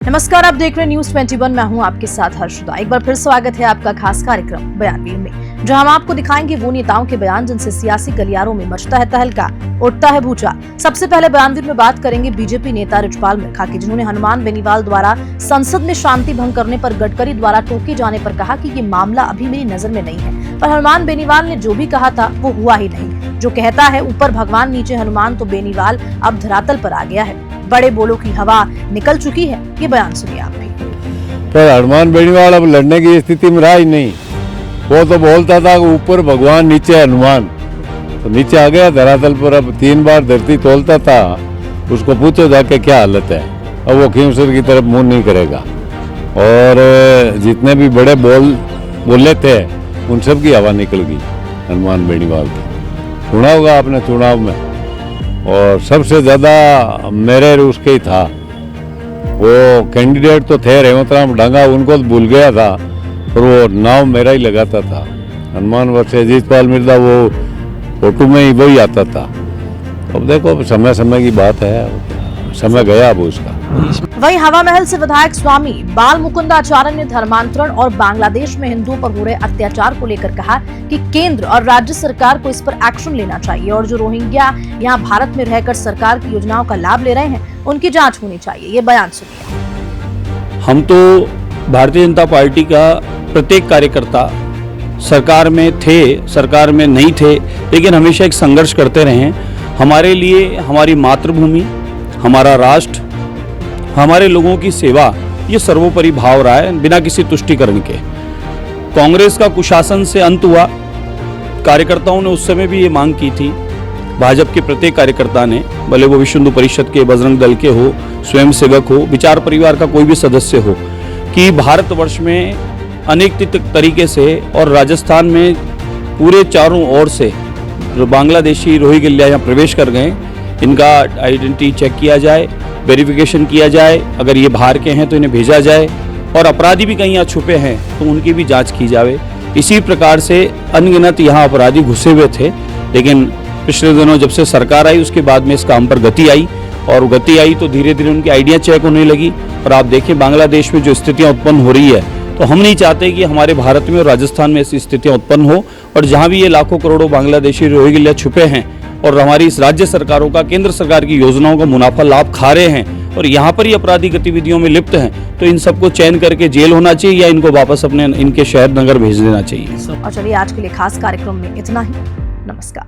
नमस्कार, आप देख रहे हैं न्यूज 21। मैं हूं आपके साथ हर्षदा। एक बार फिर स्वागत है आपका खास कार्यक्रम बयानवीर में, जहां हम आपको दिखाएंगे वो नेताओं के बयान जिनसे सियासी गलियारों में मचता है तहलका, उठता है भूचाल। सबसे पहले बयानवीर में बात करेंगे बीजेपी नेता रिजपाल मिर्खा की, जिन्होंने हनुमान बेनीवाल द्वारा संसद में शांति भंग करने पर गडकरी द्वारा टोके जाने पर कहा कि ये मामला अभी मेरी नजर में नहीं है, पर हनुमान बेनीवाल ने जो भी कहा था वो हुआ ही नहीं। जो कहता है ऊपर भगवान नीचे हनुमान, तो बेनीवाल अब धरातल पर आ गया है। बड़े बोलों की हवा निकल चुकी है। ये बयान सुनिए आप भी। पर हनुमान बेनीवाल अब लड़ने की स्थिति में रहा ही नहीं। वो तो बोलता था कि ऊपर भगवान नीचे हनुमान, तो नीचे आ गया धरातल पर। अब 3 बार धरती तोलता था। उसको पूछो जाके क्या हालत है। अब वो खींवसर की तरफ मुंह नहीं करेगा। और जितने भी बड़े बोले थे उन सब की हवा निकल गई हनुमान बेनीवाल की। सुना होगा आपने चुनाव में, और सबसे ज्यादा मेरे उसके ही था। वो कैंडिडेट तो थे रेवंत राम डांगा, उनको तो भूल गया था, पर वो नाम मेरा ही लगाता था। हनुमान वर्सेस अजीतपाल मिर्जा, वो फोटो में ही वही आता था। अब देखो समय समय की बात है, समय गया अब उसका। वहीं हवा महल से विधायक स्वामी बाल मुकुंदाचार्य ने धर्मांतरण और बांग्लादेश में हिंदुओं पर हो रहे अत्याचार को लेकर कहा कि केंद्र और राज्य सरकार को इस पर एक्शन लेना चाहिए, और जो रोहिंग्या यहाँ भारत में रहकर सरकार की योजनाओं का लाभ ले रहे हैं उनकी जांच होनी चाहिए। ये बयान सुनिए। हम तो भारतीय जनता पार्टी का प्रत्येक कार्यकर्ता सरकार में थे, सरकार में नहीं थे, लेकिन हमेशा एक संघर्ष करते रहे हैं। हमारे लिए हमारी मातृभूमि, हमारा राष्ट्र, हमारे लोगों की सेवा, ये सर्वोपरि भाव रहा है, बिना किसी तुष्टिकरण के। कांग्रेस का कुशासन से अंत हुआ। कार्यकर्ताओं ने उस समय भी ये मांग की थी, भाजपा के प्रत्येक कार्यकर्ता ने, भले वो विश्व हिंदू परिषद के, बजरंग दल के हो, स्वयंसेवक हो, विचार परिवार का कोई भी सदस्य हो, कि भारतवर्ष में अनेक तरीके से और राजस्थान में पूरे चारों ओर से जो बांग्लादेशी रोहिंग्या यहाँ प्रवेश कर गए, इनका आइडेंटिटी चेक किया जाए, वेरिफिकेशन किया जाए, अगर ये बाहर के हैं तो इन्हें भेजा जाए, और अपराधी भी कहीं यहाँ छुपे हैं तो उनकी भी जांच की जाए। इसी प्रकार से अनगिनत यहाँ अपराधी घुसे हुए थे, लेकिन पिछले दिनों जब से सरकार आई उसके बाद में इस काम पर गति आई, और गति आई तो धीरे धीरे उनकी आइडिया चेक होने लगी। और आप देखिए बांग्लादेश में जो स्थितियाँ उत्पन्न हो रही है, तो हम नहीं चाहते कि हमारे भारत में और राजस्थान में ऐसी स्थितियाँ उत्पन्न हो, और जहाँ भी ये लाखों करोड़ों बांग्लादेशी रोहिंग्या छुपे हैं और हमारी इस राज्य सरकारों का, केंद्र सरकार की योजनाओं का मुनाफा लाभ खा रहे हैं और यहाँ पर ही अपराधी गतिविधियों में लिप्त हैं, तो इन सबको चयन करके जेल होना चाहिए या इनको वापस अपने इनके शहर नगर भेज देना चाहिए। और चलिए आज के लिए खास कार्यक्रम में इतना ही। नमस्कार।